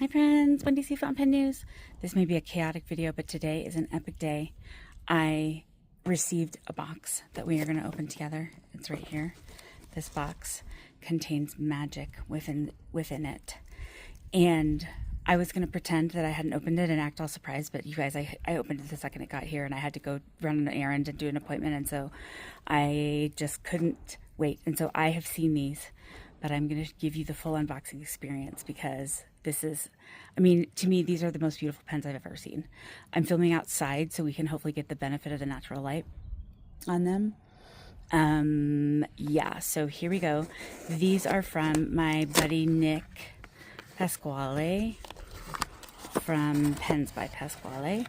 Hi friends, Wendy C. Fountain Pen News. This may be a chaotic video, but today is an epic day. I received a box that we are going to open together. It's right here. This box contains magic within it. And I was going to pretend that I hadn't opened it and act all surprised, but you guys, I opened it the second it got here and I had to go run an errand and do an appointment, and so I just couldn't wait. And so I have seen these, but I'm going to give you the full unboxing experience because this is, I mean, to me, these are the most beautiful pens I've ever seen. I'm filming outside so we can hopefully get the benefit of the natural light on them. Yeah, so here we go. These are from my buddy Nic Pasquale from Pens by Pasquale.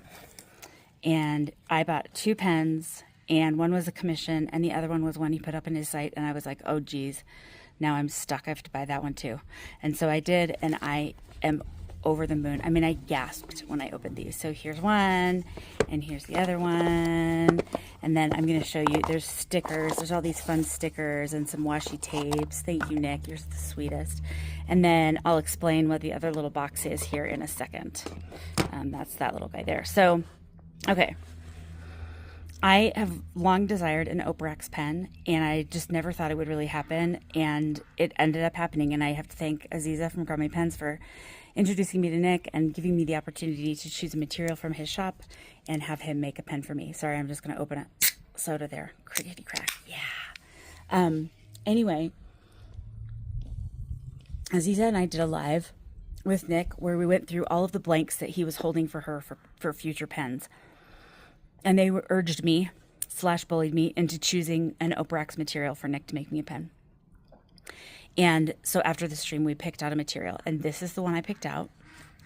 And I bought 2 pens, and one was a commission and the other one was one he put up on his site, and I was like, oh geez, now I'm stuck. I have to buy that one too. And so I did, and I am over the moon. I mean, I gasped when I opened these. So here's one, and here's the other one. And then I'm going to show you, there's stickers. There's all these fun stickers and some washi tapes. Thank you, Nic. You're the sweetest. And then I'll explain what the other little box is here in a second. That's that little guy there. So, okay. I have long desired an Oprax pen, and I just never thought it would really happen, and it ended up happening. And I have to thank Azizah from Gourmet Pens for introducing me to Nic and giving me the opportunity to choose a material from his shop and have him make a pen for me. Sorry, I'm just going to open it. Soda there. Crickety crack. Yeah. Anyway, Azizah and I did a live with Nic where we went through all of the blanks that he was holding for her for future pens. And they urged me, /bullied me, into choosing an Oprax material for Nic to make me a pen. And so after the stream, we picked out a material. And this is the one I picked out.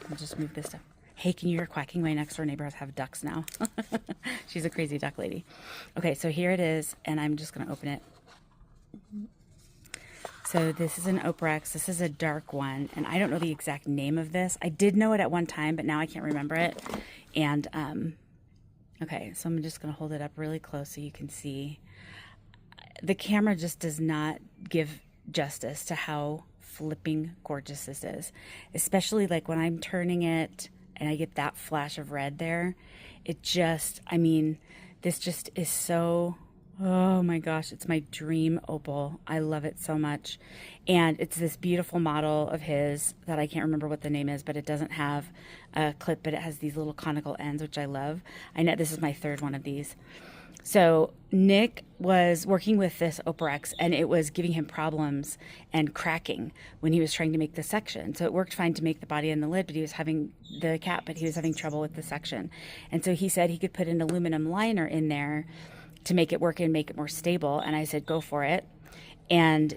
I'll just move this stuff. Hey, can you hear quacking? My next door neighbors have ducks now. She's a crazy duck lady. Okay, so here it is. And I'm just going to open it. So this is an Oprax. This is a dark one. And I don't know the exact name of this. I did know it at one time, but now I can't remember it. And, okay, so I'm just going to hold it up really close so you can see. The camera just does not give justice to how flipping gorgeous this is. Especially like when I'm turning it and I get that flash of red there. It just, I mean, this just is so, oh my gosh, it's my dream opal. I love it so much. And it's this beautiful model of his that I can't remember what the name is, but it doesn't have a clip, but it has these little conical ends, which I love. I know this is my 3rd one of these. So Nic was working with this Oparex, and it was giving him problems and cracking when he was trying to make the section. So it worked fine to make the body and the lid, but he was having the cap, but he was having trouble with the section. And so he said he could put an aluminum liner in there to make it work and make it more stable. And I said, go for it. And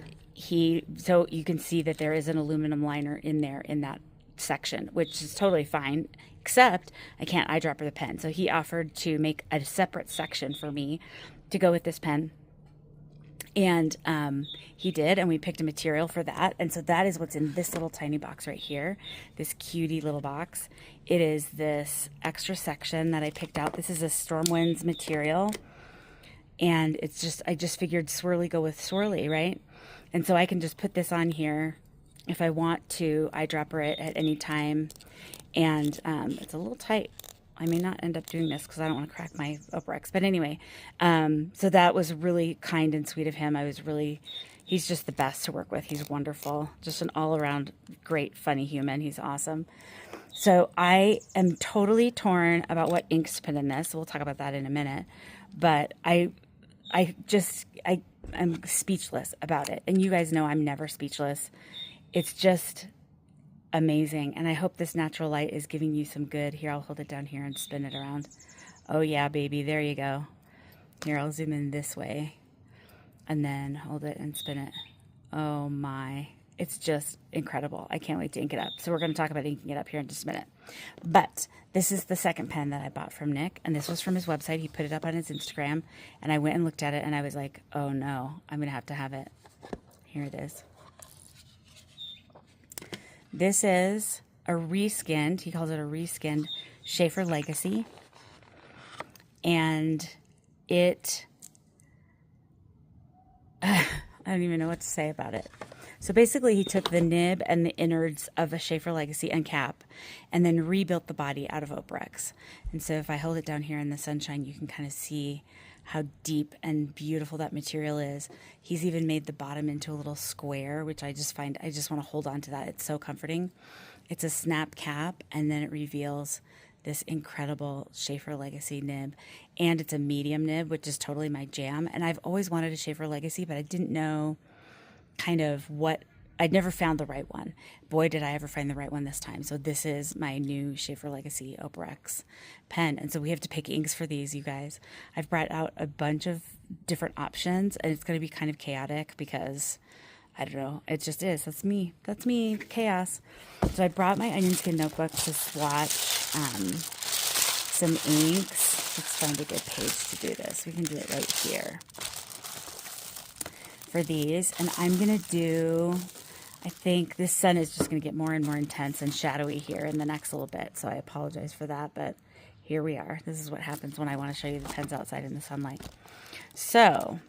so you can see that there is an aluminum liner in there in that section, which is totally fine, except I can't eyedropper the pen. So he offered to make a separate section for me to go with this pen. And he did, and we picked a material for that. And so that is what's in this little tiny box right here, this cutie little box. It is this extra section that I picked out. This is a Stormwinds material. And it's just, I just figured swirly go with swirly, right? And so I can just put this on here if I want to eyedropper it at any time. And it's a little tight. I may not end up doing this because I don't want to crack my Oparex. But anyway, so that was really kind and sweet of him. He's just the best to work with. He's wonderful. Just an all-around great, funny human. He's awesome. So I am totally torn about what inks to put in this. We'll talk about that in a minute. But I'm speechless about it. And you guys know I'm never speechless. It's just amazing. And I hope this natural light is giving you some good. Here, I'll hold it down here and spin it around. Oh yeah, baby. There you go. Here, I'll zoom in this way. And then hold it and spin it. Oh my. It's just incredible. I can't wait to ink it up. So we're going to talk about inking it up here in just a minute. But this is the second pen that I bought from Nic. And this was from his website. He put it up on his Instagram. And I went and looked at it. And I was like, oh no, I'm going to have it. Here it is. This is a reskinned. He calls it a reskinned Shaeffer Legacy. And it... I don't even know what to say about it. So basically he took the nib and the innards of a Shaeffer Legacy end cap and then rebuilt the body out of Oprax. And so if I hold it down here in the sunshine, you can kind of see how deep and beautiful that material is. He's even made the bottom into a little square, which I just want to hold on to that. It's so comforting. It's a snap cap, and then it reveals this incredible Shaeffer Legacy nib. And it's a medium nib, which is totally my jam. And I've always wanted a Shaeffer Legacy, but I didn't know kind of what, I'd never found the right one. Boy, did I ever find the right one this time. So this is my new Shaeffer Legacy Oparex pen. And so we have to pick inks for these, you guys. I've brought out a bunch of different options, and it's going to be kind of chaotic because, I don't know, it just is. That's me. That's me. Chaos. So I brought my onion skin notebook to swatch some inks. Let's find a good page to do this. We can do it right here for these. And I'm going to do, I think this sun is just going to get more and more intense and shadowy here in the next little bit. So I apologize for that, but here we are. This is what happens when I want to show you the pens outside in the sunlight. So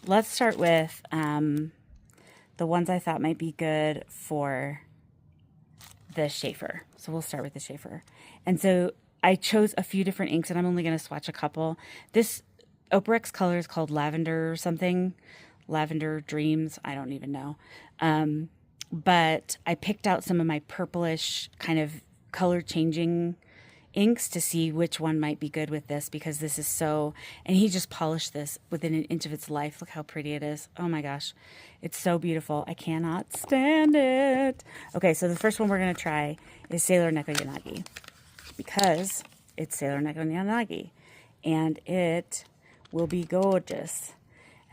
let's start with the ones I thought might be good for the Shaeffer. So we'll start with the Shaeffer. And so I chose a few different inks, and I'm only going to swatch a couple. This Oparex color is called Lavender or something. Lavender Dreams. I don't even know. But I picked out some of my purplish kind of color changing inks to see which one might be good with this, because this is so, and he just polished this within an inch of its life. Look how pretty it is. Oh my gosh. It's so beautiful. I cannot stand it. Okay, so the first one we're going to try is Sailor Neko Yanagi, because it's Sailor Neko Yanagi and it will be gorgeous.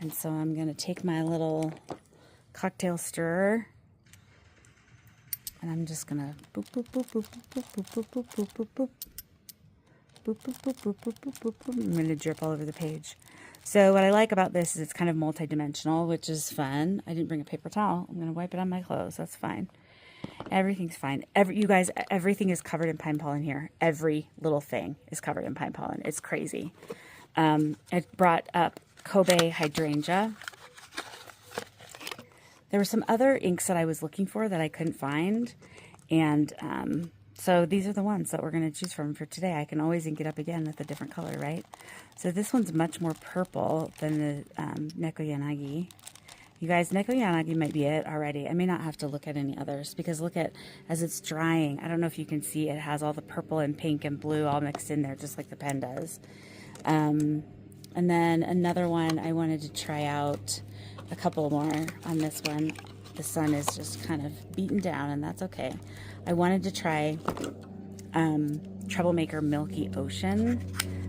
And so I'm going to take my little cocktail stirrer, and I'm just going to boop, boop, boop, boop, boop, boop, boop, boop, boop, boop, boop. Boop, boop, boop, boop, boop, boop, boop, boop. I'm going to drip all over the page. So what I like about this is it's kind of multi-dimensional, which is fun. I didn't bring a paper towel. I'm going to wipe it on my clothes. That's fine. Everything's fine. You guys, everything is covered in pine pollen here. Every little thing is covered in pine pollen. It's crazy. I brought up Kobe Hydrangea. There were some other inks that I was looking for that I couldn't find. And so these are the ones that we're going to choose from for today. I can always ink it up again with a different color, right? So this one's much more purple than the Neko Yanagi. You guys, Neko Yanagi might be it already. I may not have to look at any others, because look at, as it's drying, I don't know if you can see, it has all the purple and pink and blue all mixed in there, just like the pen does. And then another one, I wanted to try out a couple more on this one. The sun is just kind of beaten down, and that's okay. I wanted to try Troublemaker Milky Ocean.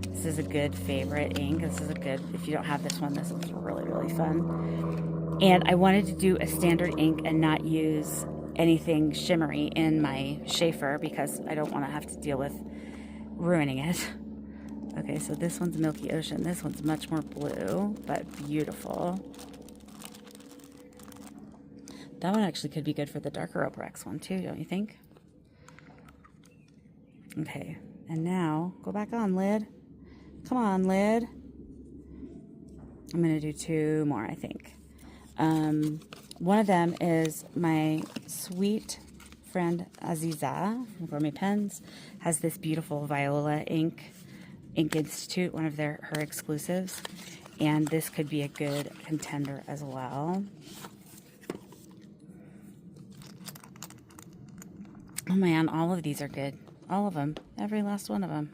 This is a good favorite ink. This is a good, if you don't have this one, this is really, really fun. And I wanted to do a standard ink and not use anything shimmery in my Sheaffer, because I don't want to have to deal with ruining it. Okay, so this one's Milky Ocean. This one's much more blue, but beautiful. That one actually could be good for the darker Oprax one too, don't you think? Okay, and now go back on, lid. Come on, lid. I'm going to do two more, I think. One of them is my sweet friend Azizah from Gourmet Pens. Has this beautiful Viola Ink Institute, one of her exclusives. And this could be a good contender as well. Oh man, all of these are good. All of them. Every last one of them.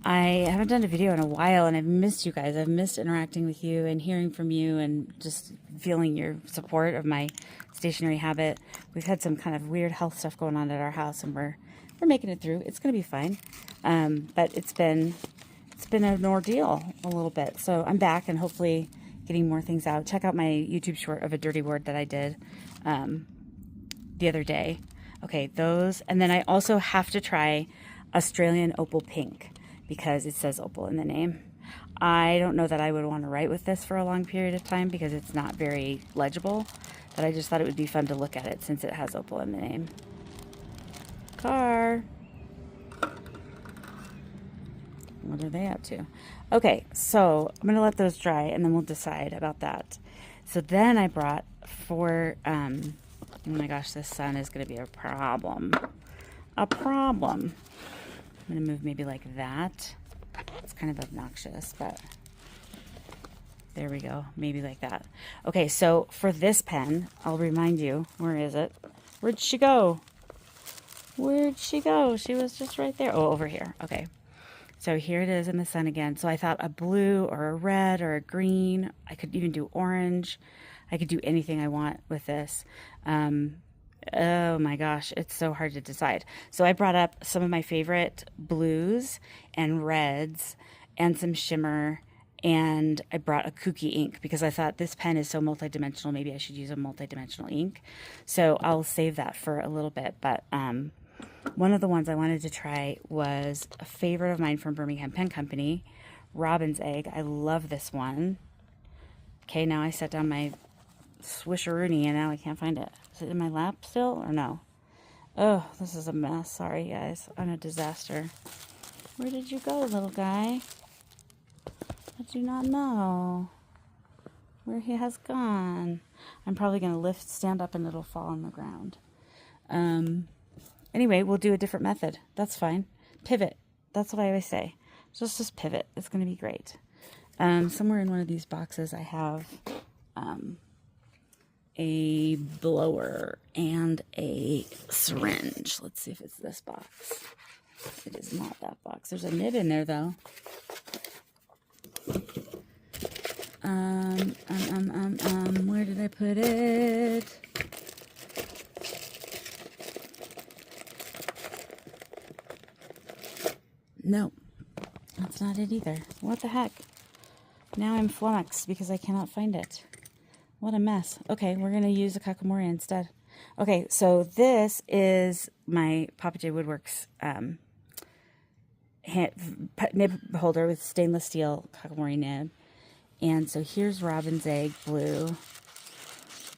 I haven't done a video in a while, and I've missed you guys. I've missed interacting with you and hearing from you and just feeling your support of my stationery habit. We've had some kind of weird health stuff going on at our house, and we're making it through. It's going to be fine. But it's been an ordeal a little bit. So I'm back, and hopefully getting more things out. Check out my YouTube short of a dirty word that I did the other day. Okay, those. And then I also have to try Australian Opal Pink, because it says Opal in the name. I don't know that I would want to write with this for a long period of time, because it's not very legible, but I just thought it would be fun to look at it since it has Opal in the name. Car. What are they up to? Okay, so I'm going to let those dry, and then we'll decide about that. So then I brought four, oh my gosh, this sun is going to be a problem. A problem. I'm going to move maybe like that. It's kind of obnoxious, but there we go. Maybe like that. Okay, so for this pen, I'll remind you, where is it? Where'd she go? Where'd she go? She was just right there. Oh, over here. Okay. So here it is in the sun again. So I thought a blue or a red or a green. I could even do orange. I could do anything I want with this. Oh my gosh, it's so hard to decide. So I brought up some of my favorite blues and reds and some shimmer, and I brought a kooky ink because I thought this pen is so multidimensional. Maybe I should use a multidimensional ink. So I'll save that for a little bit. But one of the ones I wanted to try was a favorite of mine from Birmingham Pen Company, Robin's Egg. I love this one. Okay, now I set down my swisheroony and now I can't find it. Is it in my lap still or no? Oh, this is a mess. Sorry, guys. I'm a disaster. Where did you go, little guy? I do not know where he has gone. I'm probably going to stand up and it'll fall on the ground. Anyway, we'll do a different method. That's fine. Pivot. That's what I always say. Just pivot. It's going to be great. Somewhere in one of these boxes I have a blower and a syringe. Let's see if it's this box. It is not that box. There's a nib in there though. Where did I put it? No, that's not it either. What the heck? Now I'm flummoxed because I cannot find it. What a mess. Okay, we're going to use a Kakamori instead. Okay, so this is my Papa J Woodworks nib holder with stainless steel Kakamori nib. And so here's Robin's Egg blue.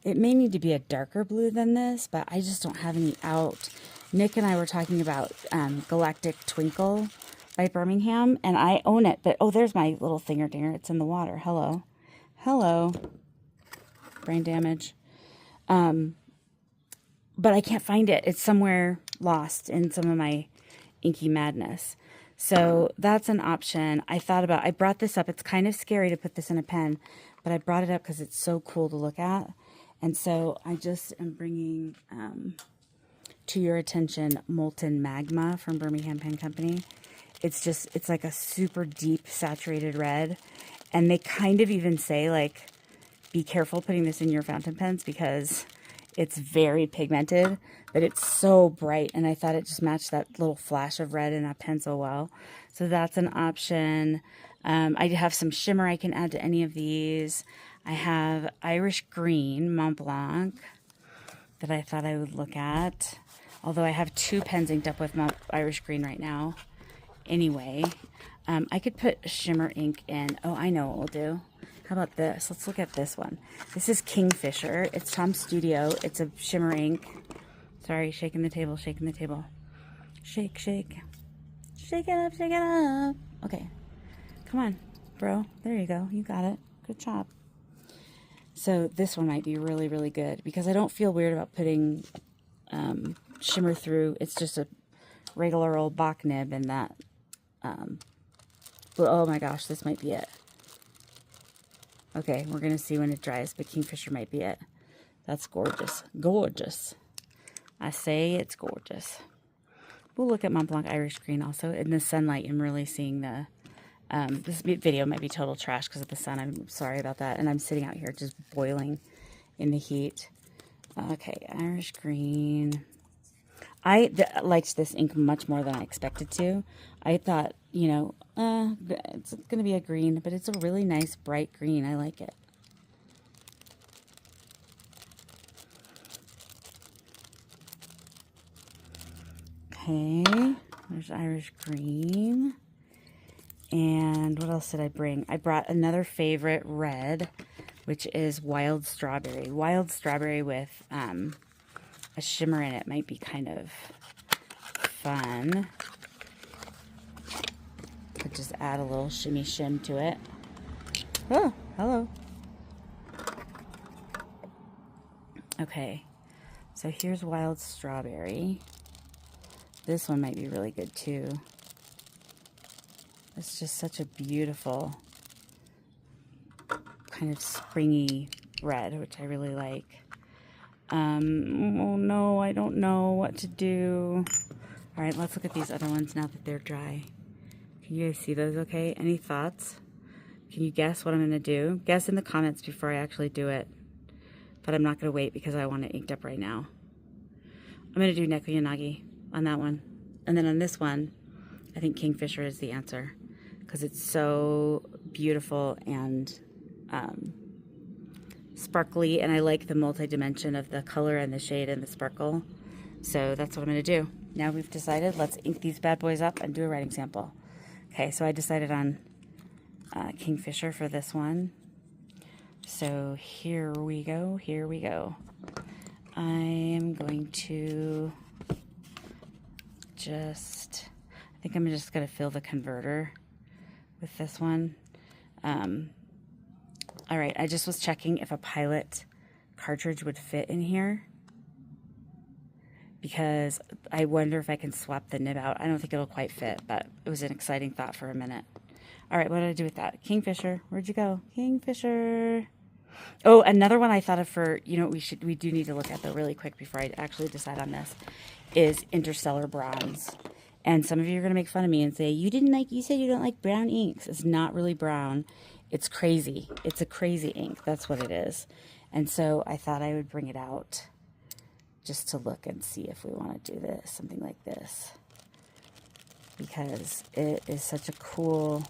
It may need to be a darker blue than this, but I just don't have any out. Nick and I were talking about Galactic Twinkle by Birmingham, and I own it. But, oh, there's my little thinger-dinger. It's in the water. Hello. Hello. Brain damage. But I can't find it. It's somewhere lost in some of my inky madness. So that's an option. I brought this up. It's kind of scary to put this in a pen, but I brought it up because it's so cool to look at. And so I just am bringing to your attention Molten Magma from Birmingham Pen Company. It's like a super deep saturated red. And they kind of even say, like, be careful putting this in your fountain pens because it's very pigmented, but it's so bright. And I thought it just matched that little flash of red in that pen so well. So that's an option. I have some shimmer I can add to any of these. I have Irish Green Mont Blanc that I thought I would look at. Although I have 2 pens inked up with Irish Green right now. Anyway, I could put shimmer ink in. Oh, I know what we'll do. How about this? Let's look at this one. This is Kingfisher. It's Tom Studio. It's a shimmer ink. Sorry, shaking the table, shaking the table. Shake, shake. Shake it up, shake it up. Okay. Come on, bro. There you go. You got it. Good job. So this one might be really, really good because I don't feel weird about putting shimmer through. It's just a regular old Bach nib and that. Oh my gosh, this might be it. Okay, we're going to see when it dries, but Kingfisher might be it. That's gorgeous. Gorgeous. I say it's gorgeous. We'll look at Mont Blanc Irish Green also. In the sunlight, I'm really seeing the... this video might be total trash because of the sun. I'm sorry about that. And I'm sitting out here just boiling in the heat. Okay, Irish Green. I liked this ink much more than I expected to. I thought, you know, it's going to be a green, but it's a really nice bright green. I like it. Okay, there's Irish Green. And what else did I bring? I brought another favorite red, which is Wild Strawberry. Wild Strawberry with a shimmer in it might be kind of fun. Could just add a little shimmy shim to it. Oh, hello. Okay, so here's wild strawberry. This one might be really good too. It's just such a beautiful kind of springy red, which I really like. Oh no, I don't know what to do. All right, let's look at these other ones now that they're dry. Can you guys see those okay? Any thoughts? Can you guess what I'm gonna do? Guess in the comments before I actually do it. But I'm not gonna wait because I want it inked up right now. I'm gonna do Neko Yanagi on that one. And then on this one, I think Kingfisher is the answer because it's so beautiful and sparkly, and I like the multi-dimension of the color and the shade and the sparkle. So that's what I'm going to do. Now we've decided, let's ink these bad boys up and do a writing sample. Okay, so I decided on Kingfisher for this one. So here we go, here we go. I am going to I think I'm just going to fill the converter with this one. All right, I just was checking if a Pilot cartridge would fit in here because I wonder if I can swap the nib out. I don't think it'll quite fit, but it was an exciting thought for a minute. All right, what did I do with that? Kingfisher, where'd you go? Kingfisher. Oh, another one I thought of for, you know, we do need to look at though really quick before I actually decide on this is Interstellar Bronze. And some of you are going to make fun of me and say, you said you don't like brown inks. It's not really brown. It's crazy. It's a crazy ink. That's what it is. And so I thought I would bring it out just to look and see if we want to do this, something like this. Because it is such a cool,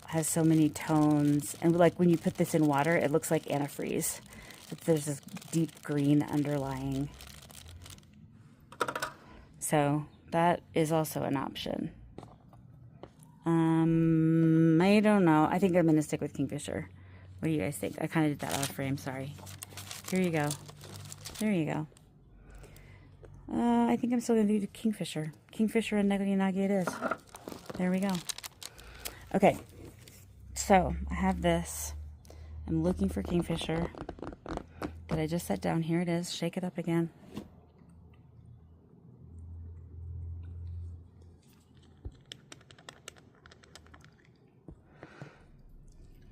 has so many tones. And like when you put this in water, it looks like antifreeze. There's this deep green underlying. So that is also an option. I don't know. I think I'm going to stick with Kingfisher. What do you guys think? I kind of did that out of frame, sorry. Here you go. There you go. I think I'm still going to do Kingfisher. Kingfisher and Neko Yanagi it is. There we go. Okay. So, I have this. I'm looking for Kingfisher. That I just set down. Here it is. Shake it up again.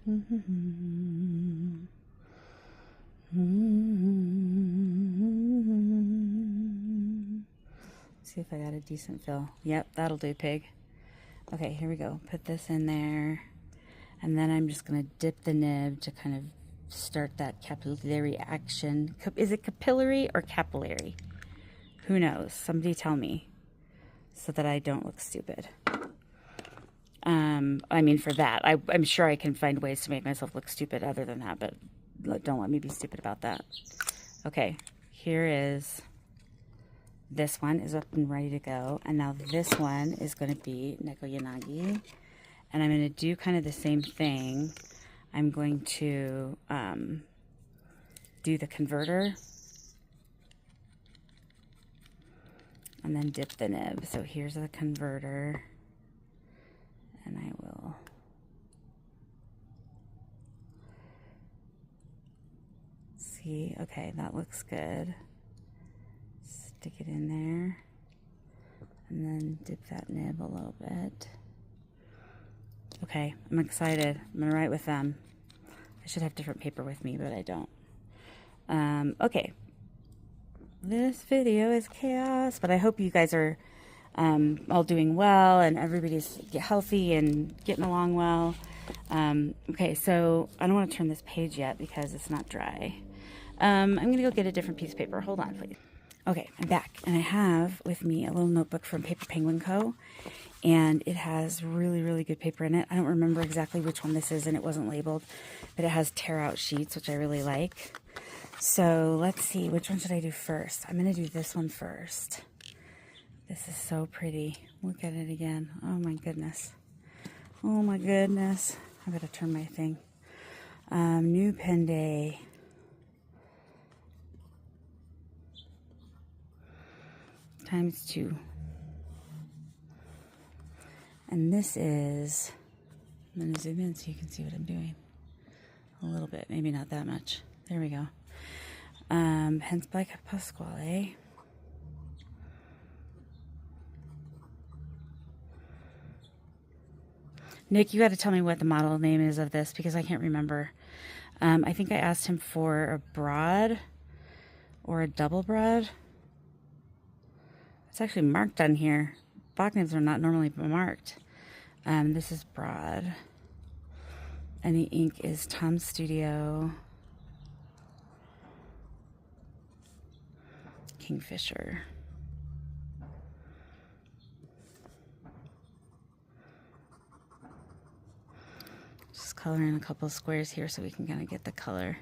See if I got a decent fill. Yep, that'll do, pig. Okay, here we go. Put this in there. And then I'm just going to dip the nib to kind of start that capillary action. Is it capillary or capillary? Who knows? Somebody tell me so that I don't look stupid. I mean, for that, I'm sure I can find ways to make myself look stupid other than that, but don't let me be stupid about that. Okay, here is, this one is up and ready to go, and now this one is going to be Neko Yanagi, and I'm going to do kind of the same thing. I'm going to do the converter, and then dip the nib. So here's the converter. And I will see. Okay, that looks good. Stick it in there. And then dip that nib a little bit. Okay, I'm excited. I'm going to write with them. I should have different paper with me, but I don't. Okay. This video is chaos, but I hope you guys are all doing well and everybody's healthy and getting along well. Okay, so I don't want to turn this page yet because it's not dry. I'm going to go get a different piece of paper. Hold on, please. Okay, I'm back, and I have with me a little notebook from Paper Penguin Co. And it has really, really good paper in it. I don't remember exactly which one this is, and it wasn't labeled, but it has tear-out sheets, which I really like. So let's see, which one should I do first? I'm going to do this one first. This is so pretty. Look at it again. Oh my goodness. Oh my goodness. I gotta turn my thing. New pen day. ×2. And this is, I'm going to zoom in so you can see what I'm doing. A little bit, maybe not that much. There we go. Hence by Pasquale. Nick, you got to tell me what the model name is of this because I can't remember. I think I asked him for a broad or a double broad. It's actually marked on here. Block nibs are not normally marked. This is broad. And the ink is Tom Studio Kingfisher. Just coloring a couple of squares here so we can kind of get the color.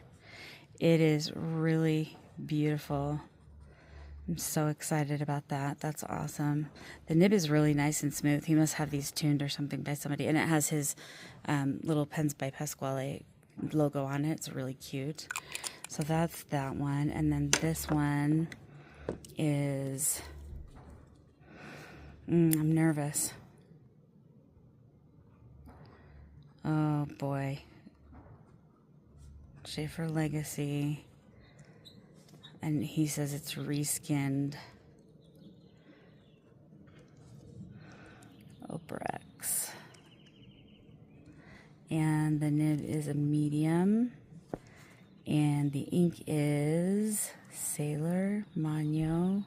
It is really beautiful. I'm so excited about that. That's awesome. The nib is really nice and smooth. He must have these tuned or something by somebody. And it has his little Pens by Pasquale logo on it. It's really cute. So that's that one. And then this one is... I'm nervous. Oh, boy. Shaeffer Legacy. And he says it's reskinned. Oprax. And the nib is a medium. And the ink is Sailor Magno.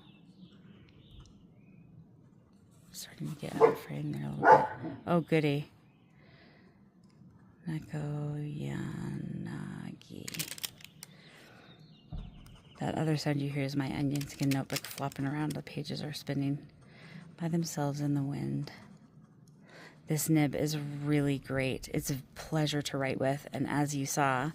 Starting to get out of frame there a little bit. Oh, goody. Nakoyanagi. That other sound you hear is my onion skin notebook flopping around. The pages are spinning by themselves in the wind. This nib is really great. It's a pleasure to write with. And as you saw,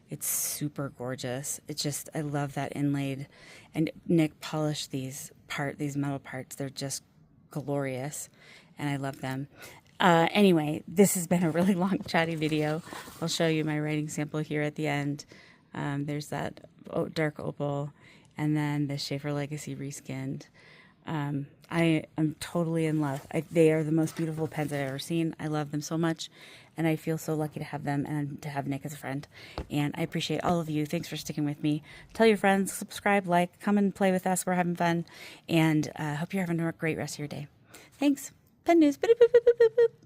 it's super gorgeous. It's just, I love that inlaid. And Nic polished these metal parts. They're just glorious. And I love them. Anyway, this has been a really long chatty video. I'll show you my writing sample here at the end. There's that dark opal, and then the Shaeffer Legacy Reskinned. I am totally in love. They are the most beautiful pens I've ever seen. I love them so much, and I feel so lucky to have them and to have Nic as a friend. And I appreciate all of you. Thanks for sticking with me. Tell your friends, subscribe, like, come and play with us. We're having fun, and hope you're having a great rest of your day. Thanks. Pen news. Boop, boop, boop, boop, boop.